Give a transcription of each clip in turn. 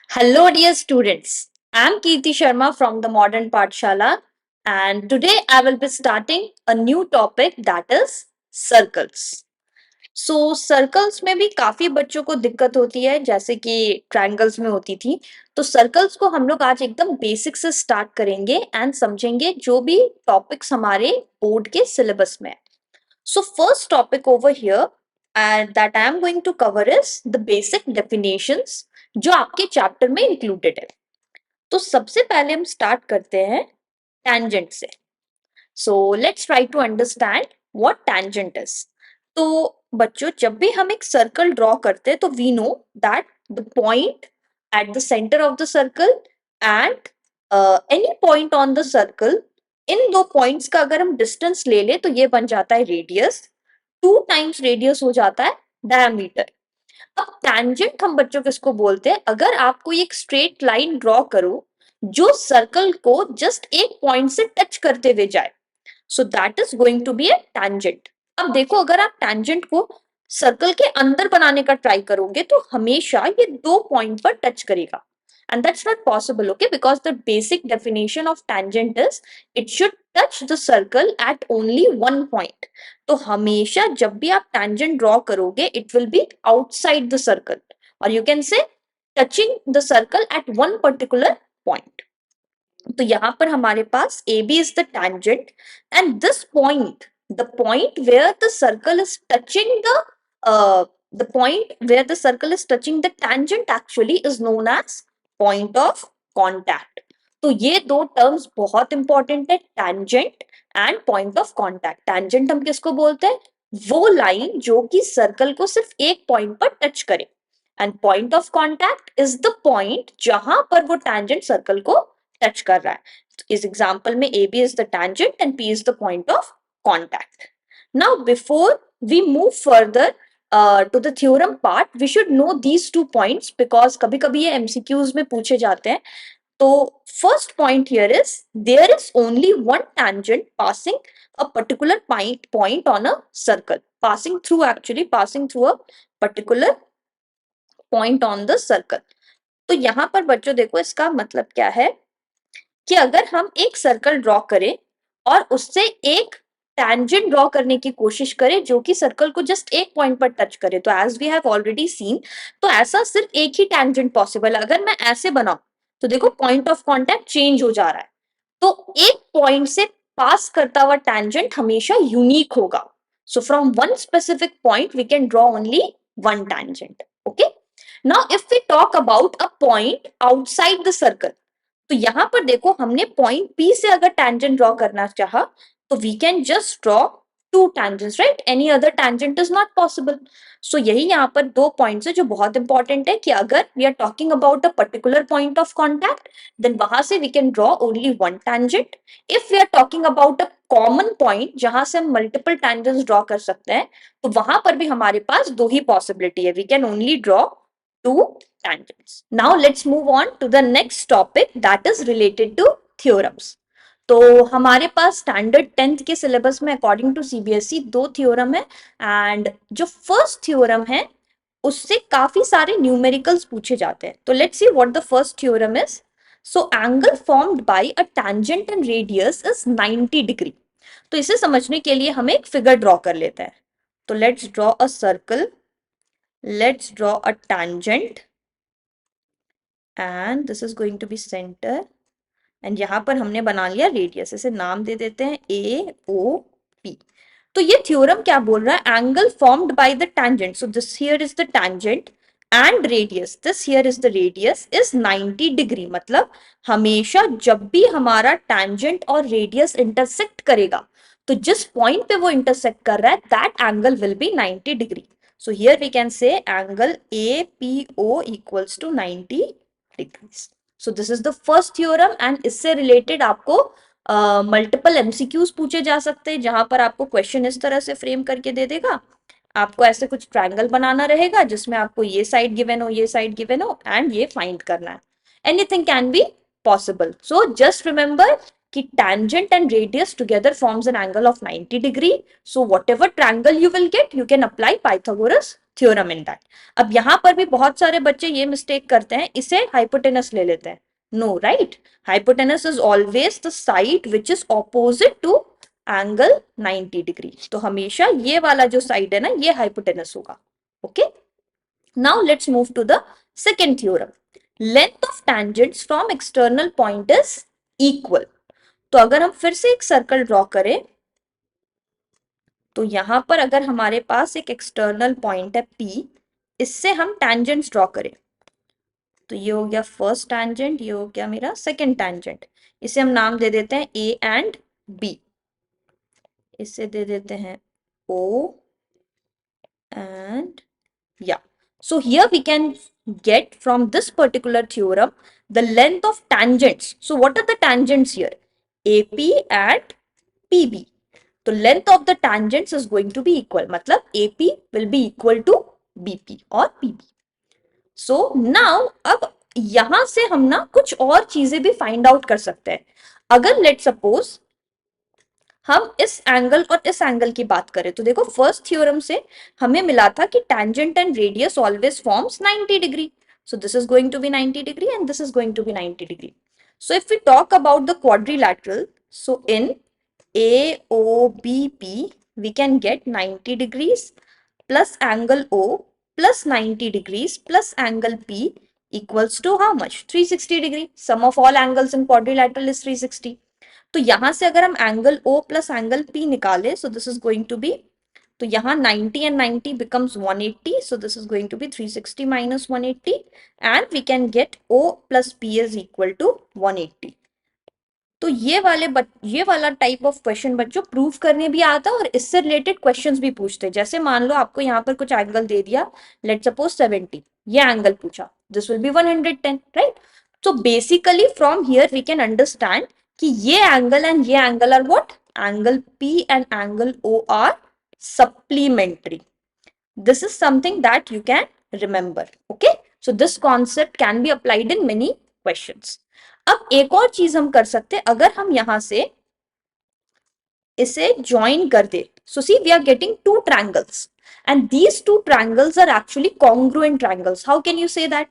Hello, dear students. I'm Kirti Sharma from the Modern Pathshala, and today I will be starting a new topic that is circles. Circles में भी काफी बच्चों को दिक्कत होती है, जैसे कि ट्रायंगल्स में होती थी। तो सर्कल्स को हम लोग आज एकदम बेसिक से स्टार्ट करेंगे एंड समझेंगे जो भी टॉपिक्स हमारे बोर्ड के सिलेबस में है। So first topic over here and that I am going to cover is the basic definitions जो आपके चैप्टर में इंक्लूडेड है। तो सबसे पहले हम स्टार्ट करते हैं tangent से। So let's try to understand what tangent is. तो बच्चों जब भी हम एक सर्कल ड्रॉ करते हैं तो we know that the point at the center of the circle and any point on the circle, इन दो पॉइंट्स का अगर हम डिस्टेंस ले ले तो ये बन जाता है रेडियस, 2 टाइम्स रेडियस हो जाता है डायमीटर। अब टैंजेंट हम बच्चों किसको बोलते हैं? अगर आप कोई एक स्ट्रेट लाइन ड्रॉ करो जो सर्कल को जस्ट एक पॉइंट से टच करते हुए जाए, so that is going to be a tangent. अब देखो अगर आप टैंजेंट को सर्कल के अंदर बनाने का ट्राई करोगे तो हमेशा ये दो पॉइंट पर टच करेगा, and that's not possible, okay, because the basic definition of tangent is it should touch the circle at only one point. तो हमेशा जब भी आप tangent draw करोगे it will be outside the circle, or you can say touching the circle at one particular point. तो यहाँ पर हमारे पास AB is the tangent and this point, the point where the circle is touching the point where the circle is touching the tangent actually is known as point of contact. तो ये दो terms बहुत important है, tangent and point of contact. tangent हम किसको बोलते हैं? वो लाइन जो कि सर्कल को सिर्फ एक पॉइंट पर टच करे, and point of contact is the point जहां पर वो tangent सर्कल को टच कर रहा है। इस एग्जांपल में AB is the tangent and P is the point of contact. Now before we move further to the theorem part, we should know these 2 points because कभी-कभी ये MCQs में पूछे जाते हैं। तो first point here is there is only one tangent passing a particular point on a circle, passing through a particular point on the circle. तो यहाँ पर बच्चों देखो इसका मतलब क्या है कि अगर हम एक सर्कल ड्रॉ करें और उससे एक टैंजेंट ड्रॉ करने की कोशिश करें जो कि सर्कल को जस्ट एक पॉइंट पर टच करे, तो as we have already seen, तो ऐसा सिर्फ एक ही टैंजेंट पॉसिबल है। अगर मैं ऐसे बनाऊं तो देखो पॉइंट ऑफ कांटेक्ट चेंज हो जा रहा है, तो एक पॉइंट से पास करता हुआ टैंजेंट हमेशा यूनिक होगा। So from one specific point we can draw only one tangent. Okay, now if we talk about a point outside the circle, तो यहां पर देखो हमने पॉइंट P से अगर टैंजेंट ड्रॉ करना चाहा तो we can just draw two tangents, right? Any other tangent is not possible. So यही यहाँ पर दो पॉइंट्स है जो बहुत इंपॉर्टेंट है कि अगर we are talking about a particular point of contact then वहां से we can draw only one tangent. If we are talking about a common point जहां से हम मल्टीपल टैंजेंट्स ड्रॉ कर सकते हैं, तो वहां पर भी हमारे पास दो ही पॉसिबिलिटी है, we can only draw two tangents. Now let's move on to the next topic that is related to theorems. तो हमारे पास स्टैंडर्ड 10th के सिलेबस में अकॉर्डिंग टू CBSE दो थ्योरम है, एंड जो फर्स्ट थ्योरम है उससे काफी सारे न्यूमेरिकल्स पूछे जाते हैं। तो let's see what the first theorem is. So angle formed by a tangent and radius is 90 degree. तो इसे समझने के लिए हम एक फिगर ड्रॉ कर लेते हैं। तो let's draw a circle, let's draw a tangent and this is going to be center, and यहाँ पर हमने बना लिया रेडियस, इसे नाम दे देते हैं AOP। तो ये थ्योरम क्या बोल रहा है? Angle formed by the tangent, so this here is the tangent and radius, this here is the radius, is 90 degree. मतलब हमेशा जब भी हमारा टैंजेंट और रेडियस इंटरसेक्ट करेगा तो जिस पॉइंट पे वो इंटरसेक्ट कर रहा है that angle will be 90 degree. So here we can say angle APO equals to 90 degrees. So this is the first theorem and इससे related आपको multiple MCQs पूछे जा सकते हैं, जहां पर आपको क्वेश्चन इस तरह से फ्रेम करके दे देगा। आपको ऐसे कुछ ट्रायंगल बनाना रहेगा जिसमें आपको ये साइड गिवन हो, ये साइड गिवन हो, एंड ये फाइंड करना है। Anything can be possible. So just remember कि tangent and radius together forms an angle of 90 degree. So whatever triangle you will get, you can apply Pythagoras theorem in that. अब यहां पर भी बहुत सारे बच्चे ये मिस्टेक करते हैं, इसे हाइपोटेनस ले लेते हैं। No, right, hypotenuse is always the side which is opposite to angle 90 degree. तो हमेशा ये वाला जो साइड है ना, ये हाइपोटेनस होगा। Okay, now let's move to the second theorem. Length of tangents from external point is equal. तो अगर हम फिर से एक सर्कल ड्रॉ करें, तो यहां पर अगर हमारे पास एक एक्सटर्नल पॉइंट है P, इससे हम tangents ड्रॉ करें, तो ये हो गया फर्स्ट tangent, ये हो गया मेरा सेकेंड tangent। इसे हम नाम दे देते हैं A एंड B, इसे दे देते हैं O and yeah. So here we can get from this particular theorem the length of tangents. So what are the tangents here? AP and PB. So length of the tangents is going to be equal. मतलब AP will be equal to BP और PB. So now अब यहां से हम ना कुछ और चीजें भी फाइंड आउट कर सकते हैं। अगर लेट सपोज हम इस एंगल और इस एंगल की बात करें, तो देखो फर्स्ट थ्योरम से हमें मिला था कि tangent and radius always forms 90 degree. So this is going to be 90 degree and this is going to be 90 degree. So if we talk about the quadrilateral, so in AOBP we can get 90 degrees plus angle O plus 90 degrees plus angle P equals to how much? 360 degree. Sum of all angles in quadrilateral is 360. तो यहां से अगर हम angle O plus angle P निकाले, so this is going to be, तो यहाँ 90 and 90 becomes 180, so this is going to be 360 minus 180 and we can get O plus P is equal to 180. तो ये वाला टाइप ऑफ क्वेश्चन बच्चों prove करने भी आता है और इससे रिलेटेड क्वेश्चंस भी पूछते हैं। जैसे मान लो आपको यहाँ पर कुछ एंगल दे दिया, लेट सपोज 70, ये एंगल पूछा, this will be 110, right. So basically from here we can understand कि ये एंगल एंड ये angle are what, angle P and angle O are supplementary. This is something that you can remember. Okay, so this concept can be applied in many questions. अब एक और चीज हम कर सकते हैं, अगर हम यहां से इसे ज्वाइन कर दे, so see we are getting two triangles and these two triangles are actually congruent triangles. How can you say that?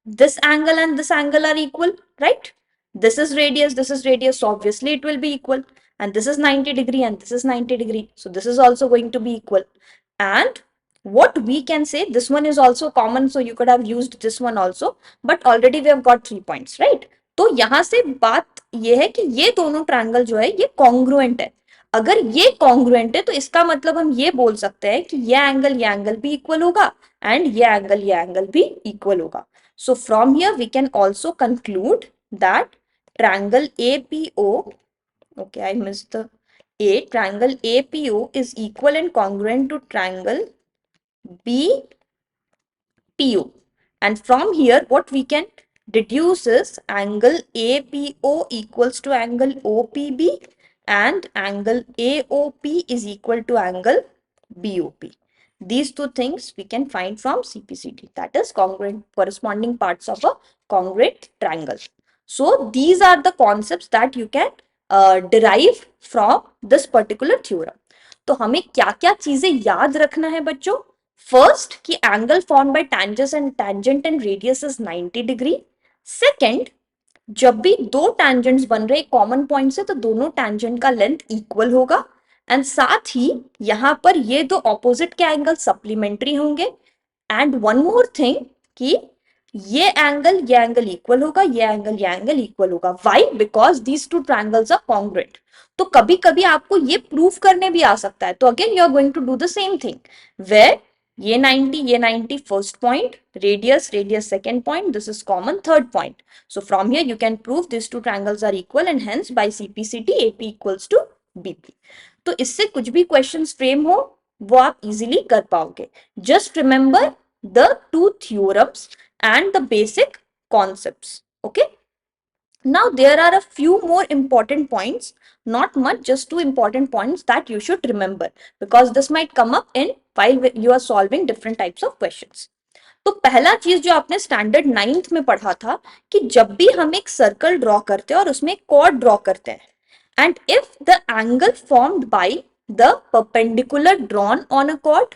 This angle and this angle are equal, right? This is radius, so obviously it will be equal, and this is 90 degree and this is 90 degree, so this is also going to be equal. And what we can say, this one is also common, so you could have used this one also, but already we have got 3 points, right? तो यहां से बात ये है कि ये दोनों triangle जो है ये कॉन्ग्रुएंट है। अगर ये कॉन्ग्रुएंट है तो इसका मतलब हम ये बोल सकते हैं कि ये एंगल भी इक्वल होगा एंड ये एंगल भी इक्वल होगा। So from here we can also conclude that triangle APO, okay, I missed the A, triangle APO is equal and congruent to triangle BPO. And from here what we can deduce is angle APO equals to angle OPB and angle AOP is equal to angle BOP. These two things we can find from CPCT, that is congruent corresponding parts of a congruent triangle. So these are the concepts that you can derive from this particular theorem. तो हमें क्या क्या चीजें याद रखना है बच्चों? First कि angle form by tangent and radius is 90 degree. Second, जब भी दो tangents बन रहे कॉमन पॉइंट से तो दोनों tangent का लेंथ इक्वल होगा एंड साथ ही यहां पर ये दो ऑपोजिट के एंगल सप्लीमेंट्री होंगे। एंड वन मोर थिंग कि ये एंगल इक्वल होगा, ये एंगल इक्वल होगा। Why? Because these two triangles are congruent. तो कभी कभी आपको ये प्रूफ करने भी आ सकता है, तो again you are going to do the same thing where ये 90 first point, radius second point, this is common third point. So from here you can prove these two triangles are equal and hence by CPCT AP equals to BP. तो इससे कुछ भी questions frame हो वो आप easily कर पाओगे. Just remember the two theorems and the basic concepts. Okay. Now there are a few more important points, not much, just two important points that you should remember because this might come up in while you are solving different types of questions. तो पहला चीज जो आपने standard 9th में पढ़ा था कि जब भी हम एक सर्कल ड्रॉ करते हैं और उसमें कॉर्ड ड्रॉ करते हैं and if the angle formed by the perpendicular drawn on a cord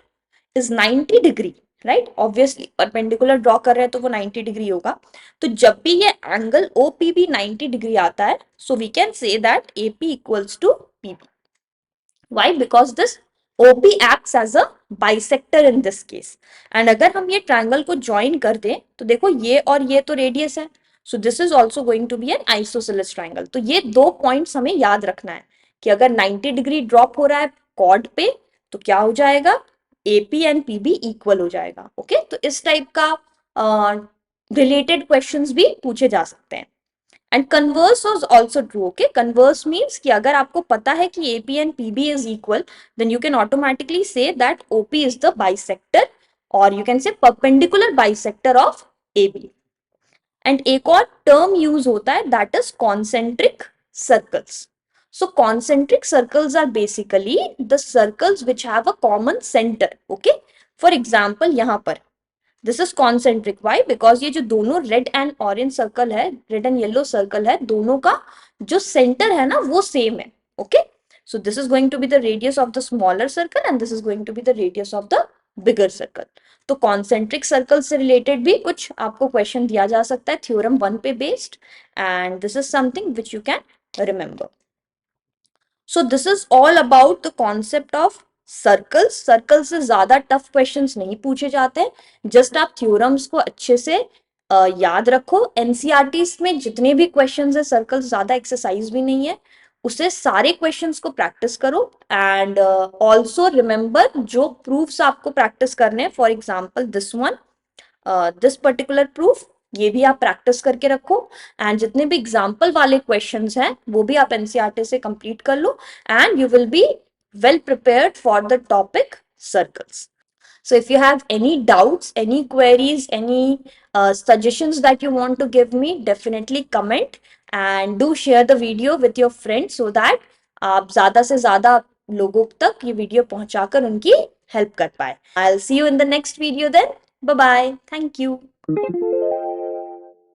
is 90 degree right, obviously perpendicular draw कर रहे हैं तो वो 90 डिग्री होगा। तो जब भी ये एंगल OPB 90 डिग्री आता है, so we can say that AP equals to PB। Why? Because this OP acts as a bisector in this case. And अगर हम ये ट्रायंगल को ज्वाइन कर दें तो देखो ये और ये तो रेडियस है, so this is also going to be an isosceles triangle. तो ये दो पॉइंट्स हमें याद रखना है कि अगर 90 डिग्री ड्रॉप हो रहा है कॉर्ड पे तो क्या हो जाएगा, AP एंड PB इक्वल हो जाएगा। ओके, तो इस टाइप का रिलेटेड क्वेश्चंस भी पूछे जा सकते हैं। And converse was also true. Okay, converse means कि अगर आपको पता है कि AP and PB is equal, then you can automatically say that OP is the bisector, और you can say perpendicular bisector of AB। And एक और term use होता है that is concentric circles. So concentric circles are basically the circles which have a common center. Okay, for example यहाँ पर this is concentric. Why? Because ये जो दोनों red and orange circle है, रेड एंड येलो सर्कल है, दोनों का जो सेंटर है ना वो सेम है। Okay, so this is going to be the radius of the smaller circle and this is going to be the radius of the bigger circle. तो concentric circle से रिलेटेड भी कुछ आपको क्वेश्चन दिया जा सकता है थ्योरम 1 पे based, and this is something which you can remember. So this is all about the concept of circles. Circle से ज्यादा टफ क्वेश्चंस नहीं पूछे जाते हैं, जस्ट आप थ्योरम्स को अच्छे से याद रखो। एनसीईआरटीज में जितने भी क्वेश्चंस है सर्कल्स, ज्यादा एक्सरसाइज भी नहीं है, उसे सारे क्वेश्चंस को प्रैक्टिस करो। एंड ऑल्सो रिमेंबर जो प्रूफ्स आपको प्रैक्टिस करने हैं, for example this one, this particular proof, ये भी आप प्रैक्टिस करके रखो। एंड जितने भी एग्जाम्पल वाले क्वेश्चंस हैं वो भी आप एनसीईआरटी से कंप्लीट कर लो, and you will be well prepared for the topic circles. So if you have any doubts, any queries, any suggestions that you want to give me, definitely comment and do share the video with your friends so that आप ज़्यादा से ज़्यादा लोगों तक ये video पहुंचाकर उनकी help कर पाए। I'll see you in the next video then. Bye bye. Thank you.